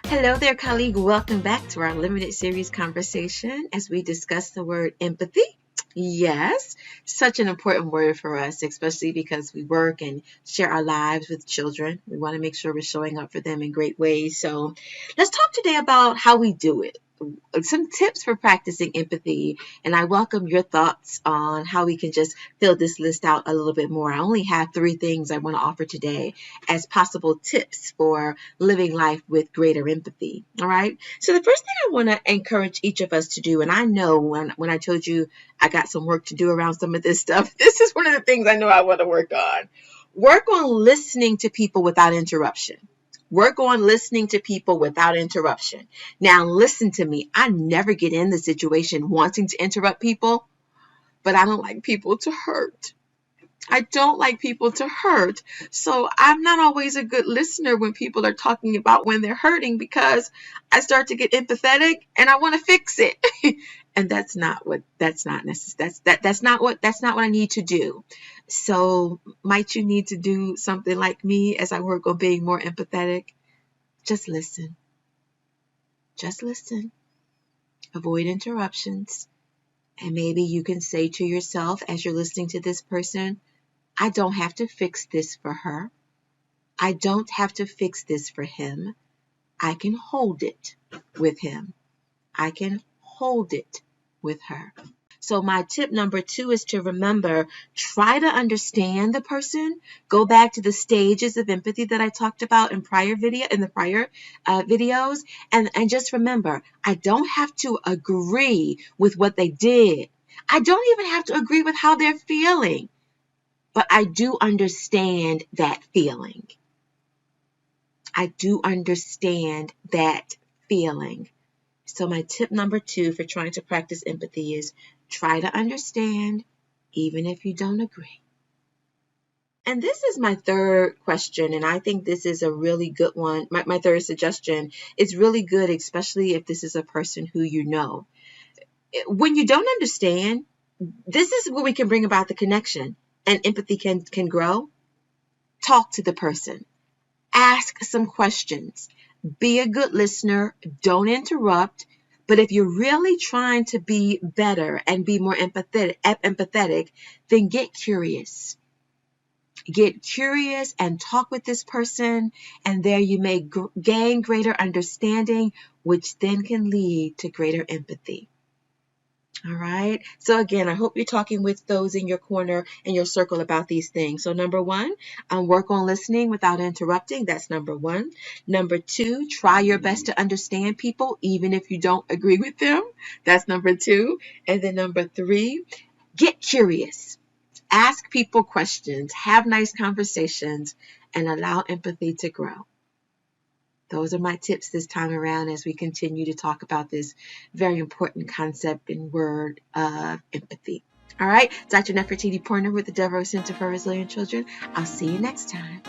Hello there, colleague. Welcome back to our limited series conversation as we discuss the word empathy. Yes, such an important word for us, especially because we work and share our lives with children. We want to make sure we're showing up for them in great ways. So let's talk today about how we do it. Some tips for practicing empathy, and I welcome your thoughts on how we can just fill this list out a little bit more. I only have 3 things I want to offer today as possible tips for living life with greater empathy. All right. So the first thing I want to encourage each of us to do, and I know when I told you I got some work to do around some of this stuff, this is one of the things I know I want to work on. Work on listening to people without interruption. Work on listening to people without interruption. Now, listen to me. I never get in the situation wanting to interrupt people, but I don't like people to hurt. I don't like people to hurt. So I'm not always a good listener when people are talking about when they're hurting because I start to get empathetic and I want to fix it. And that's not what I need to do. So might you need to do something like me as I work on being more empathetic? Just listen. Just listen. Avoid interruptions. And maybe you can say to yourself as you're listening to this person, I don't have to fix this for her. I don't have to fix this for him. I can hold it with him. I can hold it with her. So my tip number 2 is to remember, try to understand the person. Go back to the stages of empathy that I talked about in the prior videos. And just remember, I don't have to agree with what they did. I don't even have to agree with how they're feeling. But I do understand that feeling. I do understand that feeling. So my tip number 2 for trying to practice empathy is try to understand even if you don't agree. And this is my third question, and I think this is a really good one. My third suggestion is really good, especially if this is a person who you know. When you don't understand, this is where we can bring about the connection. And empathy can grow. Talk to the person. Ask some questions. Be a good listener. Don't interrupt. But if you're really trying to be better and be more empathetic, then get curious. Get curious and talk with this person, and there you may gain greater understanding, which then can lead to greater empathy. All right. So again, I hope you're talking with those in your corner and your circle about these things. So number 1, work on listening without interrupting. That's number 1. Number 2, try your best to understand people, even if you don't agree with them. That's number 2. And then number 3, get curious. Ask people questions, have nice conversations, and allow empathy to grow. Those are my tips this time around as we continue to talk about this very important concept and word of empathy. All right, Dr. Nefertiti Pointer with the Devereaux Center for Resilient Children. I'll see you next time.